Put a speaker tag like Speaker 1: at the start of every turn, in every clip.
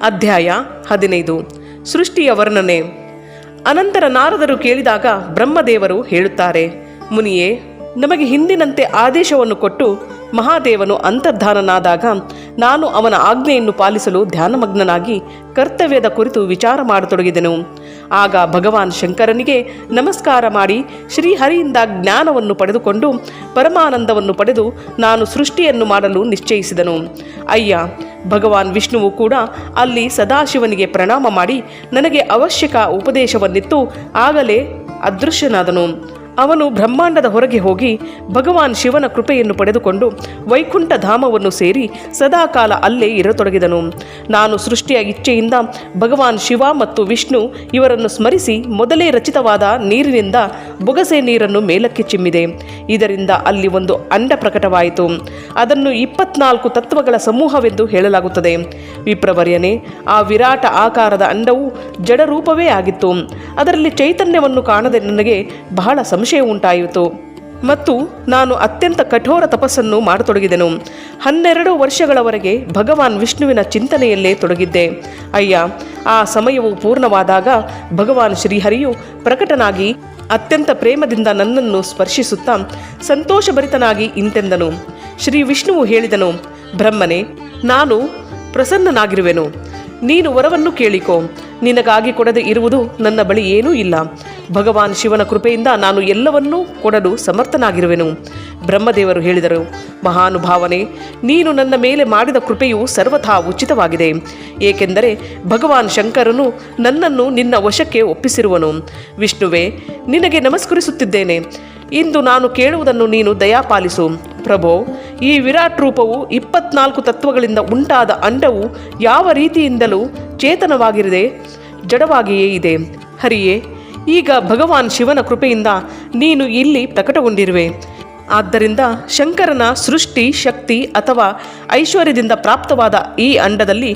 Speaker 1: ಅಧ್ಯಾಯ 15 ಸೃಷ್ಟಿಯ ವರ್ಣನೆ. ಅನಂತರ ನಾರದರು ಕೇಳಿದಾಗ ಬ್ರಹ್ಮದೇವರು ಹೇಳುತ್ತಾರೆ, ಮುನಿಯೇ, ನಮಗೆ ಹಿಂದಿನಂತೆ ಆದೇಶವನ್ನು ಕೊಟ್ಟು ಮಹಾದೇವನು ಅಂತರ್ಧಾನನಾದಾಗ ನಾನು ಅವನ ಆಜ್ಞೆಯನ್ನು ಪಾಲಿಸಲು ಧ್ಯಾನಮಗ್ನನಾಗಿ ಕರ್ತವ್ಯದ ಕುರಿತು ವಿಚಾರ ಮಾಡತೊಡಗಿದೆನು. ಆಗ ಭಗವಾನ್ ಶಂಕರನಿಗೆ ನಮಸ್ಕಾರ ಮಾಡಿ ಶ್ರೀಹರಿಯಿಂದ ಜ್ಞಾನವನ್ನು ಪಡೆದುಕೊಂಡು ಪರಮಾನಂದವನ್ನು ಪಡೆದು ನಾನು ಸೃಷ್ಟಿಯನ್ನು ಮಾಡಲು ನಿಶ್ಚಯಿಸಿದನು. ಅಯ್ಯ, ಭಗವಾನ್ ವಿಷ್ಣುವು ಕೂಡ ಅಲ್ಲಿ ಸದಾಶಿವನಿಗೆ ಪ್ರಣಾಮ ಮಾಡಿ ನನಗೆ ಅವಶ್ಯಕ ಉಪದೇಶವನ್ನಿತ್ತು ಆಗಲೇ ಅದೃಶ್ಯನಾದನು. ಅವನು ಬ್ರಹ್ಮಾಂಡದ ಹೊರಗೆ ಹೋಗಿ ಭಗವಾನ್ ಶಿವನ ಕೃಪೆಯನ್ನು ಪಡೆದುಕೊಂಡು ವೈಕುಂಠ ಧಾಮವನ್ನು ಸೇರಿ ಸದಾಕಾಲ ಅಲ್ಲೇ ಇರತೊಡಗಿದನು. ನಾನು ಸೃಷ್ಟಿಯ ಇಚ್ಛೆಯಿಂದ ಭಗವಾನ್ ಶಿವ ಮತ್ತು ವಿಷ್ಣು ಇವರನ್ನು ಸ್ಮರಿಸಿ ಮೊದಲೇ ರಚಿತವಾದ ನೀರಿನಿಂದ ಬೊಗಸೆ ನೀರನ್ನು ಮೇಲಕ್ಕೆ ಚಿಮ್ಮಿದೆ. ಇದರಿಂದ ಅಲ್ಲಿ ಒಂದು ಅಂಡ ಪ್ರಕಟವಾಯಿತು. ಅದನ್ನು 24 ತತ್ವಗಳ ಸಮೂಹವೆಂದು ಹೇಳಲಾಗುತ್ತದೆ. ವಿಪ್ರವರ್ಯನೇ, ಆ ವಿರಾಟ ಆಕಾರದ ಅಂಡವು ಜಡರೂಪವೇ ಆಗಿತ್ತು. ಅದರಲ್ಲಿ ಚೈತನ್ಯವನ್ನು ಕಾಣದೆ ನನಗೆ ಬಹಳ ಸಂಶಯ ಉಂಟಾಯಿತು ಮತ್ತು ನಾನು ಅತ್ಯಂತ ಕಠೋರ ತಪಸ್ಸನ್ನು ಮಾಡತೊಡಗಿದೆನು. 12 ವರ್ಷಗಳವರೆಗೆ ಭಗವಾನ್ ವಿಷ್ಣುವಿನ ಚಿಂತನೆಯಲ್ಲೇ ತೊಡಗಿದ್ದೆ. ಅಯ್ಯ, ಆ ಸಮಯವು ಪೂರ್ಣವಾದಾಗ ಭಗವಾನ್ ಶ್ರೀಹರಿಯು ಪ್ರಕಟನಾಗಿ ಅತ್ಯಂತ ಪ್ರೇಮದಿಂದ ನನ್ನನ್ನು ಸ್ಪರ್ಶಿಸುತ್ತಾ ಸಂತೋಷಭರಿತನಾಗಿ ಇಂತೆಂದನು. ಶ್ರೀ ವಿಷ್ಣುವು ಹೇಳಿದನು, ಬ್ರಹ್ಮನೇ, ನಾನು ಪ್ರಸನ್ನನಾಗಿರುವೆನು. ನೀನು ವರವನ್ನು ಕೇಳಿಕೋ. ನಿನಗಾಗಿ ಕೊಡದೆ ಇರುವುದು ನನ್ನ ಬಳಿ ಏನೂ ಇಲ್ಲ. ಭಗವಾನ್ ಶಿವನ ಕೃಪೆಯಿಂದ ನಾನು ಎಲ್ಲವನ್ನೂ ಕೊಡಲು ಸಮರ್ಥನಾಗಿರುವೆನು. ಬ್ರಹ್ಮದೇವರು ಹೇಳಿದರು, ಮಹಾನುಭಾವನೆ, ನೀನು ನನ್ನ ಮೇಲೆ ಮಾಡಿದ ಕೃಪೆಯು ಸರ್ವಥಾ ಉಚಿತವಾಗಿದೆ. ಏಕೆಂದರೆ ಭಗವಾನ್ ಶಂಕರನು ನನ್ನನ್ನು ನಿನ್ನ ವಶಕ್ಕೆ ಒಪ್ಪಿಸಿರುವನು. ವಿಷ್ಣುವೇ, ನಿನಗೆ ನಮಸ್ಕರಿಸುತ್ತಿದ್ದೇನೆ. ಇಂದು ನಾನು ಕೇಳುವುದನ್ನು ನೀನು ದಯಾಪಾಲಿಸು. ಪ್ರಭೋ, ಈ ವಿರಾಟ್ ರೂಪವು 24 ತತ್ವಗಳಿಂದ ಉಂಟಾದ ಅಂಡವು ಯಾವ ರೀತಿಯಿಂದಲೂ ಚೇತನವಾಗಿರದೆ ಜಡವಾಗಿಯೇ ಇದೆ. ಹರಿಯೇ, ಈಗ ಭಗವಾನ್ ಶಿವನ ಕೃಪೆಯಿಂದ ನೀನು ಇಲ್ಲಿ ಪ್ರಕಟಗೊಂಡಿರುವೆ. ಆದ್ದರಿಂದ ಶಂಕರನ ಸೃಷ್ಟಿ ಶಕ್ತಿ ಅಥವಾ ಐಶ್ವರ್ಯದಿಂದ ಪ್ರಾಪ್ತವಾದ ಈ ಅಂಡದಲ್ಲಿ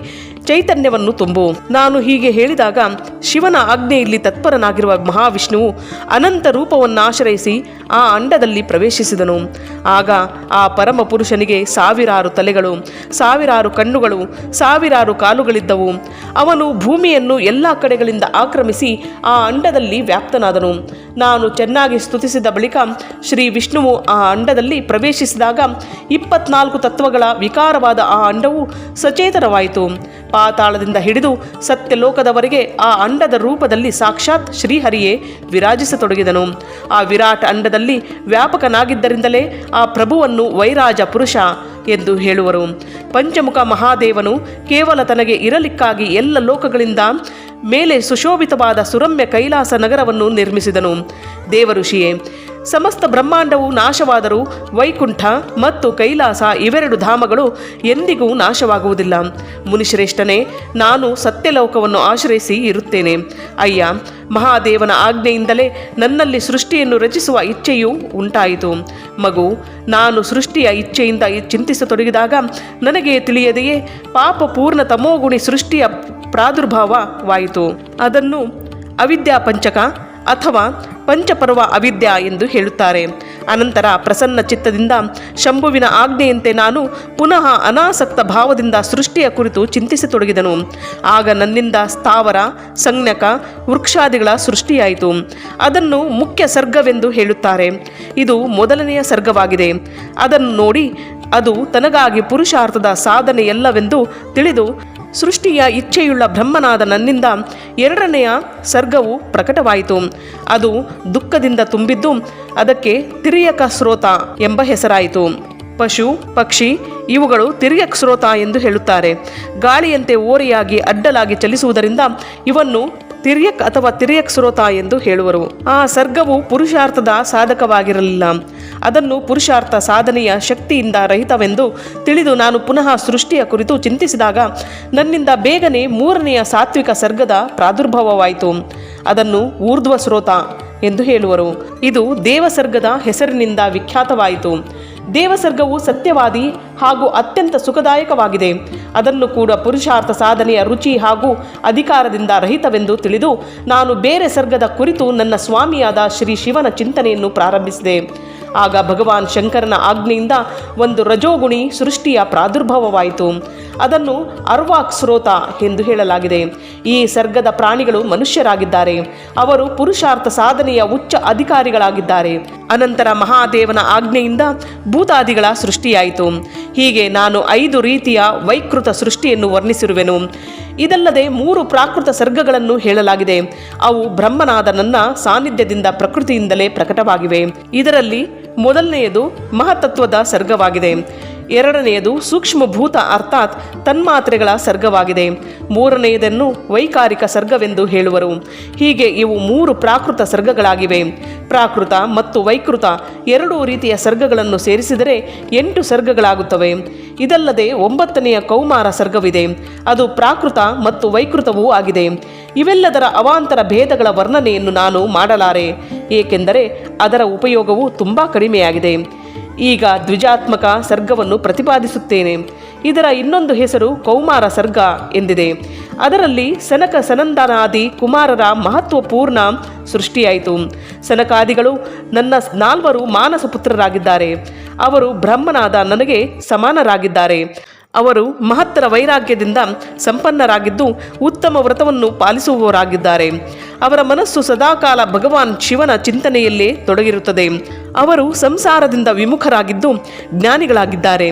Speaker 1: ಚೈತನ್ಯವನ್ನು ತುಂಬು. ನಾನು ಹೀಗೆ ಹೇಳಿದಾಗ ಶಿವನ ಆಜ್ಞೆಯಲ್ಲಿ ತತ್ಪರನಾಗಿರುವ ಮಹಾವಿಷ್ಣುವು ಅನಂತ ರೂಪವನ್ನಾಶ್ರಯಿಸಿ ಆ ಅಂಡದಲ್ಲಿ ಪ್ರವೇಶಿಸಿದನು. ಆಗ ಆ ಪರಮ ಪುರುಷನಿಗೆ 1000 ತಲೆಗಳು, 1000 ಕಣ್ಣುಗಳು, 1000 ಕಾಲುಗಳಿದ್ದವು. ಅವನು ಭೂಮಿಯನ್ನು ಎಲ್ಲ ಕಡೆಗಳಿಂದ ಆಕ್ರಮಿಸಿ ಆ ಅಂಡದಲ್ಲಿ ವ್ಯಾಪ್ತನಾದನು. ನಾನು ಚೆನ್ನಾಗಿ ಸ್ತುತಿಸಿದ ಬಳಿಕ ಶ್ರೀ ವಿಷ್ಣುವು ಆ ಅಂಡದಲ್ಲಿ ಪ್ರವೇಶಿಸಿದಾಗ 24 ತತ್ವಗಳ ವಿಕಾರವಾದ ಆ ಅಂಡವು ಸಚೇತನವಾಯಿತು. ಪಾತಾಳದಿಂದ ಹಿಡಿದು ಸತ್ಯಲೋಕದವರೆಗೆ ಆ ಅಂಡದ ರೂಪದಲ್ಲಿ ಸಾಕ್ಷಾತ್ ಶ್ರೀಹರಿಯೇ ವಿರಾಜಿಸತೊಡಗಿದನು. ಆ ವಿರಾಟ ಅಂಡದಲ್ಲಿ ವ್ಯಾಪಕನಾಗಿದ್ದರಿಂದಲೇ ಆ ಪ್ರಭುವನ್ನು ವೈರಾಜ ಪುರುಷ ಎಂದು ಹೇಳುವರು. ಪಂಚಮುಖ ಮಹಾದೇವನು ಕೇವಲ ತನಗೆ ಇರಲಿಕ್ಕಾಗಿ ಎಲ್ಲ ಲೋಕಗಳಿಂದ ಮೇಲೆ ಸುಶೋಭಿತವಾದ ಸುರಮ್ಯ ಕೈಲಾಸ ನಗರವನ್ನು ನಿರ್ಮಿಸಿದನು. ದೇವಋಷಿಯೇ, ಸಮಸ್ತ ಬ್ರಹ್ಮಾಂಡವು ನಾಶವಾದರೂ ವೈಕುಂಠ ಮತ್ತು ಕೈಲಾಸ ಇವೆರಡು ಧಾಮಗಳು ಎಂದಿಗೂ ನಾಶವಾಗುವುದಿಲ್ಲ. ಮುನಿಶ್ರೇಷ್ಠನೇ, ನಾನು ಸತ್ಯಲೋಕವನ್ನು ಆಶ್ರಯಿಸಿ ಇರುತ್ತೇನೆ. ಅಯ್ಯ, ಮಹಾದೇವನ ಆಜ್ಞೆಯಿಂದಲೇ ನನ್ನಲ್ಲಿ ಸೃಷ್ಟಿಯನ್ನು ರಚಿಸುವ ಇಚ್ಛೆಯೂ ಉಂಟಾಯಿತು. ಮಗು, ನಾನು ಸೃಷ್ಟಿಯ ಇಚ್ಛೆಯಿಂದ ಚಿಂತಿಸತೊಡಗಿದಾಗ ನನಗೆ ತಿಳಿಯದೆಯೇ ಪಾಪಪೂರ್ಣ ತಮೋಗುಣಿ ಸೃಷ್ಟಿಯ ಪ್ರಾದುರ್ಭಾವವಾಯಿತು. ಅದನ್ನು ಅವಿದ್ಯಾ ಪಂಚಕ ಅಥವಾ ಪಂಚಪರ್ವ ಅವಿದ್ಯಾ ಎಂದು ಹೇಳುತ್ತಾರೆ. ಅನಂತರ ಪ್ರಸನ್ನ ಚಿತ್ತದಿಂದ ಶಂಭುವಿನ ಆಜ್ಞೆಯಂತೆ ನಾನು ಪುನಃ ಅನಾಸಕ್ತ ಭಾವದಿಂದ ಸೃಷ್ಟಿಯ ಕುರಿತು ಚಿಂತಿಸತೊಡಗಿದನು. ಆಗ ನನ್ನಿಂದ ಸ್ಥಾವರ, ಸಂಜ್ಞಕ, ವೃಕ್ಷಾದಿಗಳ ಸೃಷ್ಟಿಯಾಯಿತು. ಅದನ್ನು ಮುಖ್ಯ ಸರ್ಗವೆಂದು ಹೇಳುತ್ತಾರೆ. ಇದು ಮೊದಲನೆಯ ಸರ್ಗವಾಗಿದೆ. ಅದನ್ನು ನೋಡಿ ಅದು ತನಗಾಗಿ ಪುರುಷಾರ್ಥದ ಸಾಧನೆಯಲ್ಲವೆಂದು ತಿಳಿದು ಸೃಷ್ಟಿಯ ಇಚ್ಛೆಯುಳ್ಳ ಬ್ರಹ್ಮನಾದ ನನ್ನಿಂದ 2ನೆಯ ಸರ್ಗವು ಪ್ರಕಟವಾಯಿತು. ಅದು ದುಃಖದಿಂದ ತುಂಬಿದ್ದು ಅದಕ್ಕೆ ತಿರ್ಯಕ ಸ್ರೋತ ಎಂಬ ಹೆಸರಾಯಿತು. ಪಶು, ಪಕ್ಷಿ ಇವುಗಳು ತಿರ್ಯಕ್ ಸ್ರೋತ ಎಂದು ಹೇಳುತ್ತಾರೆ. ಗಾಳಿಯಂತೆ ಓರೆಯಾಗಿ ಅಡ್ಡಲಾಗಿ ಚಲಿಸುವುದರಿಂದ ಇವನ್ನು ತಿರ್ಯಕ್ ಅಥವಾ ತಿರ್ಯಕ್ ಸ್ರೋತ ಎಂದು ಹೇಳುವರು. ಆ ಸರ್ಗವು ಪುರುಷಾರ್ಥದ ಸಾಧಕವಾಗಿರಲಿಲ್ಲ. ಅದನ್ನು ಪುರುಷಾರ್ಥ ಸಾಧನೆಯ ಶಕ್ತಿಯಿಂದ ರಹಿತವೆಂದು ತಿಳಿದು ನಾನು ಪುನಃ ಸೃಷ್ಟಿಯ ಕುರಿತು ಚಿಂತಿಸಿದಾಗ ನನ್ನಿಂದ ಬೇಗನೆ 3ನೆಯ ಸಾತ್ವಿಕ ಸರ್ಗದ ಪ್ರಾದುರ್ಭಾವವಾಯಿತು. ಅದನ್ನು ಊರ್ಧ್ವ ಸ್ರೋತ ಎಂದು ಹೇಳುವರು. ಇದು ದೇವಸರ್ಗದ ಹೆಸರಿನಿಂದ ವಿಖ್ಯಾತವಾಯಿತು. ದೇವಸರ್ಗವು ಸತ್ಯವಾದಿ ಹಾಗೂ ಅತ್ಯಂತ ಸುಖದಾಯಕವಾಗಿದೆ. ಅದನ್ನು ಕೂಡ ಪುರುಷಾರ್ಥ ಸಾಧನೆಯ ರುಚಿ ಹಾಗೂ ಅಧಿಕಾರದಿಂದ ರಹಿತವೆಂದು ತಿಳಿದು ನಾನು ಬೇರೆ ಸರ್ಗದ ಕುರಿತು ನನ್ನ ಸ್ವಾಮಿಯಾದ ಶ್ರೀ ಶಿವನ ಚಿಂತನೆಯನ್ನು ಪ್ರಾರಂಭಿಸಿದೆ. ಆಗ ಭಗವಾನ್ ಶಂಕರನ ಆಜ್ಞೆಯಿಂದ ಒಂದು ರಜೋಗುಣಿ ಸೃಷ್ಟಿಯ ಪ್ರಾದುರ್ಭವವಾಯಿತು. ಅದನ್ನು ಅರ್ವಾಕ್ ಸ್ರೋತ ಎಂದು ಹೇಳಲಾಗಿದೆ. ಈ ಸರ್ಗದ ಪ್ರಾಣಿಗಳು ಮನುಷ್ಯರಾಗಿದ್ದಾರೆ. ಅವರು ಪುರುಷಾರ್ಥ ಸಾಧನೆಯ ಉಚ್ಚ ಅಧಿಕಾರಿಗಳಾಗಿದ್ದಾರೆ. ಅನಂತರ ಮಹಾದೇವನ ಆಜ್ಞೆಯಿಂದ ಭೂತಾದಿಗಳ ಸೃಷ್ಟಿಯಾಯಿತು. ಹೀಗೆ ನಾನು 5 ರೀತಿಯ ವೈಕೃತ ಸೃಷ್ಟಿಯನ್ನು ವರ್ಣಿಸಿರುವೆನು. ಇದಲ್ಲದೆ 3 ಪ್ರಾಕೃತ ಸರ್ಗಗಳನ್ನು ಹೇಳಲಾಗಿದೆ. ಅವು ಬ್ರಹ್ಮನಾದ ನನ್ನ ಸಾನ್ನಿಧ್ಯದಿಂದ ಪ್ರಕೃತಿಯಿಂದಲೇ ಪ್ರಕಟವಾಗಿವೆ. ಇದರಲ್ಲಿ ಮೊದಲನೆಯದು ಮಹತತ್ವದ ಸರ್ಗವಾಗಿದೆ. ಎರಡನೆಯದು ಸೂಕ್ಷ್ಮಭೂತ ಅರ್ಥಾತ್ ತನ್ಮಾತ್ರೆಗಳ ಸರ್ಗವಾಗಿದೆ. ಮೂರನೆಯದನ್ನು ವೈಕಾರಿಕ ಸರ್ಗವೆಂದು ಹೇಳುವರು. ಹೀಗೆ ಇವು 3 ಪ್ರಾಕೃತ ಸರ್ಗಗಳಾಗಿವೆ. ಪ್ರಾಕೃತ ಮತ್ತು ವೈಕೃತ 2 ರೀತಿಯ ಸರ್ಗಗಳನ್ನು ಸೇರಿಸಿದರೆ 8 ಸರ್ಗಗಳಾಗುತ್ತವೆ. ಇದಲ್ಲದೆ 9ನೆಯ ಕೌಮಾರ ಸರ್ಗವಿದೆ. ಅದು ಪ್ರಾಕೃತ ಮತ್ತು ವೈಕೃತವೂ ಆಗಿದೆ. ಇವೆಲ್ಲದರ ಅವಾಂತರ ಭೇದಗಳ ವರ್ಣನೆಯನ್ನು ನಾನು ಮಾಡಲಾರೆ, ಏಕೆಂದರೆ ಅದರ ಉಪಯೋಗವು ತುಂಬ ಕಡಿಮೆಯಾಗಿದೆ. ಈಗ ದ್ವಿಜಾತ್ಮಕ ಸರ್ಗವನ್ನು ಪ್ರತಿಪಾದಿಸುತ್ತೇನೆ. ಇದರ ಇನ್ನೊಂದು ಹೆಸರು ಕೌಮಾರ ಸರ್ಗ ಎಂದಿದೆ. ಅದರಲ್ಲಿ ಸನಕ ಸನಂದನಾದಿ ಕುಮಾರರ ಮಹತ್ವಪೂರ್ಣ ಸೃಷ್ಟಿಯಾಯಿತು. ಸನಕಾದಿಗಳು ನನ್ನ 4 ಮಾನಸ ಪುತ್ರರಾಗಿದ್ದಾರೆ. ಅವರು ಬ್ರಹ್ಮನಾದ ನನಗೆ ಸಮಾನರಾಗಿದ್ದಾರೆ. ಅವರು ಮಹತ್ತರ ವೈರಾಗ್ಯದಿಂದ ಸಂಪನ್ನರಾಗಿದ್ದು ಉತ್ತಮ ವ್ರತವನ್ನು ಪಾಲಿಸುವವರಾಗಿದ್ದಾರೆ. ಅವರ ಮನಸ್ಸು ಸದಾಕಾಲ ಭಗವಾನ್ ಶಿವನ ಚಿಂತನೆಯಲ್ಲೇ ತೊಡಗಿರುತ್ತದೆ. ಅವರು ಸಂಸಾರದಿಂದ ವಿಮುಖರಾಗಿದ್ದು ಜ್ಞಾನಿಗಳಾಗಿದ್ದಾರೆ.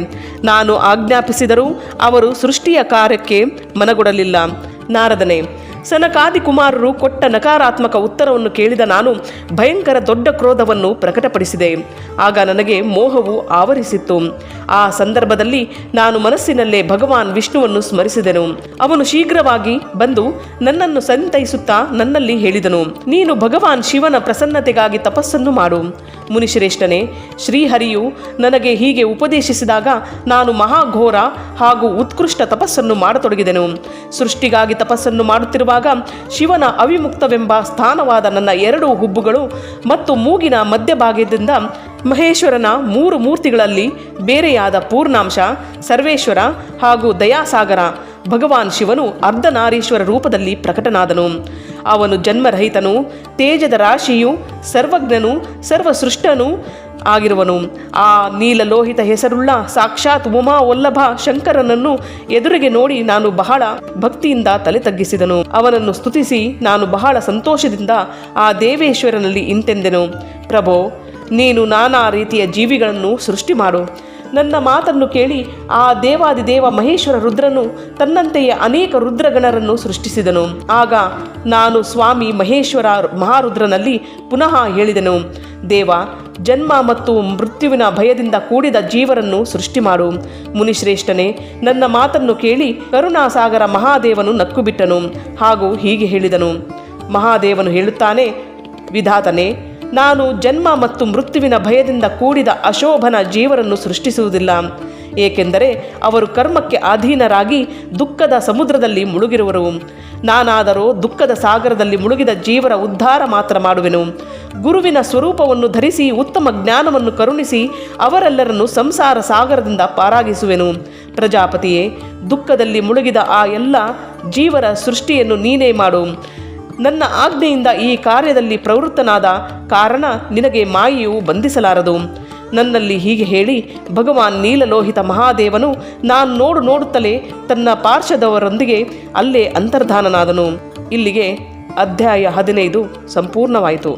Speaker 1: ನಾನು ಆಜ್ಞಾಪಿಸಿದರೂ ಅವರು ಸೃಷ್ಟಿಯ ಕಾರ್ಯಕ್ಕೆ ಮನಗೊಡಲಿಲ್ಲ. ನಾರದನೇ, ಸನಕಾದಿ ಕುಮಾರರು ಕೊಟ್ಟ ನಕಾರಾತ್ಮಕ ಉತ್ತರವನ್ನು ಕೇಳಿದ ನಾನು ಭಯಂಕರ ದೊಡ್ಡ ಕ್ರೋಧವನ್ನು ಪ್ರಕಟಪಡಿಸಿದೆ. ಆಗ ನನಗೆ ಮೋಹವು ಆವರಿಸಿತ್ತು. ಆ ಸಂದರ್ಭದಲ್ಲಿ ನಾನು ಮನಸ್ಸಿನಲ್ಲೇ ಭಗವಾನ್ ವಿಷ್ಣುವನ್ನು ಸ್ಮರಿಸಿದೆನು. ಅವನು ಶೀಘ್ರವಾಗಿ ಬಂದು ನನ್ನನ್ನು ಸಂತೈಸುತ್ತಾ ನನ್ನಲ್ಲಿ ಹೇಳಿದನು, ನೀನು ಭಗವಾನ್ ಶಿವನ ಪ್ರಸನ್ನತೆಗಾಗಿ ತಪಸ್ಸನ್ನು ಮಾಡು. ಮುನಿಶ್ರೇಷ್ಠನೇ, ಶ್ರೀಹರಿಯು ನನಗೆ ಹೀಗೆ ಉಪದೇಶಿಸಿದಾಗ ನಾನು ಮಹಾಘೋರ ಹಾಗೂ ಉತ್ಕೃಷ್ಟ ತಪಸ್ಸನ್ನು ಮಾಡತೊಡಗಿದೆನು. ಸೃಷ್ಟಿಗಾಗಿ ತಪಸ್ಸನ್ನು ಮಾಡುತ್ತಿರುವ ಶಿವನ ಅವಿಮುಕ್ತವೆಂಬ ಸ್ಥಾನವಾದ ನನ್ನ 2 ಹುಬ್ಬುಗಳು ಮತ್ತು ಮೂಗಿನ ಮಧ್ಯಭಾಗದಿಂದ ಮಹೇಶ್ವರನ 3 ಮೂರ್ತಿಗಳಲ್ಲಿ ಬೇರೆಯಾದ ಪೂರ್ಣಾಂಶ, ಸರ್ವೇಶ್ವರ ಹಾಗೂ ದಯಾಸಾಗರ ಭಗವಾನ್ ಶಿವನು ಅರ್ಧನಾರೀಶ್ವರ ರೂಪದಲ್ಲಿ ಪ್ರಕಟನಾದನು. ಅವನು ಜನ್ಮರಹಿತನು, ತೇಜದ ರಾಶಿಯು, ಸರ್ವಜ್ಞನು, ಸರ್ವಸೃಷ್ಟನೂ ಆಗಿರುವನು. ಆ ನೀಲಲೋಹಿತ ಹೆಸರುಳ್ಳ ಸಾಕ್ಷಾತ್ ಉಮಾ ವಲ್ಲಭ ಶಂಕರನನ್ನು ಎದುರಿಗೆ ನೋಡಿ ನಾನು ಬಹಳ ಭಕ್ತಿಯಿಂದ ತಲೆ ತಗ್ಗಿಸಿದನು. ಅವನನ್ನು ಸ್ತುತಿಸಿ ನಾನು ಬಹಳ ಸಂತೋಷದಿಂದ ಆ ದೇವೇಶ್ವರನಲ್ಲಿ ಇಂತೆಂದೆನು, ಪ್ರಭೋ, ನೀನು ನಾನಾ ರೀತಿಯ ಜೀವಿಗಳನ್ನು ಸೃಷ್ಟಿ ಮಾಡು. ನನ್ನ ಮಾತನ್ನು ಕೇಳಿ ಆ ದೇವಾದಿದೇವ ಮಹೇಶ್ವರ ರುದ್ರನು ತನ್ನಂತೆಯೇ ಅನೇಕ ರುದ್ರಗಣರನ್ನು ಸೃಷ್ಟಿಸಿದನು. ಆಗ ನಾನು ಸ್ವಾಮಿ ಮಹೇಶ್ವರ ಮಹಾರುದ್ರನಲ್ಲಿ ಪುನಃ ಹೇಳಿದೆನು, ದೇವ, ಜನ್ಮ ಮತ್ತು ಮೃತ್ಯುವಿನ ಭಯದಿಂದ ಕೂಡಿದ ಜೀವರನ್ನು ಸೃಷ್ಟಿ ಮಾಡು. ಮುನಿಶ್ರೇಷ್ಠನೇ, ನನ್ನ ಮಾತನ್ನು ಕೇಳಿ ಕರುಣಾಸಾಗರ ಮಹಾದೇವನು ನಕ್ಕುಬಿಟ್ಟನು ಹಾಗೂ ಹೀಗೆ ಹೇಳಿದನು. ಮಹಾದೇವನು ಹೇಳುತ್ತಾನೆ, ವಿಧಾತನೇ, ನಾನು ಜನ್ಮ ಮತ್ತು ಮೃತ್ಯುವಿನ ಭಯದಿಂದ ಕೂಡಿದ ಅಶೋಭನ ಜೀವರನ್ನು ಸೃಷ್ಟಿಸುವುದಿಲ್ಲ. ಏಕೆಂದರೆ ಅವರು ಕರ್ಮಕ್ಕೆ ಅಧೀನರಾಗಿ ದುಃಖದ ಸಮುದ್ರದಲ್ಲಿ ಮುಳುಗಿರುವರು. ನಾನಾದರೋ ದುಃಖದ ಸಾಗರದಲ್ಲಿ ಮುಳುಗಿದ ಜೀವರ ಉದ್ಧಾರ ಮಾತ್ರ ಮಾಡುವೆನು. ಗುರುವಿನ ಸ್ವರೂಪವನ್ನು ಧರಿಸಿ ಉತ್ತಮ ಜ್ಞಾನವನ್ನು ಕರುಣಿಸಿ ಅವರೆಲ್ಲರನ್ನು ಸಂಸಾರ ಸಾಗರದಿಂದ ಪಾರಾಗಿಸುವೆನು. ಪ್ರಜಾಪತಿಯೇ, ದುಃಖದಲ್ಲಿ ಮುಳುಗಿದ ಆ ಎಲ್ಲ ಜೀವರ ಸೃಷ್ಟಿಯನ್ನು ನೀನೇ ಮಾಡು. ನನ್ನ ಆಜ್ಞೆಯಿಂದ ಈ ಕಾರ್ಯದಲ್ಲಿ ಪ್ರವೃತ್ತನಾದ ಕಾರಣ ನಿನಗೆ ಮಾಯೆಯು ಬಂಧಿಸಲಾರದು. ನನ್ನಲ್ಲಿ ಹೀಗೆ ಹೇಳಿ ಭಗವಾನ್ ನೀಲಲೋಹಿತ ಮಹಾದೇವನು ನಾನು ನೋಡುತ್ತಲೇ ತನ್ನ ಪಾರ್ಶ್ವದವರೊಂದಿಗೆ ಅಲ್ಲೇ ಅಂತರ್ಧಾನನಾದನು. ಇಲ್ಲಿಗೆ ಅಧ್ಯಾಯ 15 ಸಂಪೂರ್ಣವಾಯಿತು.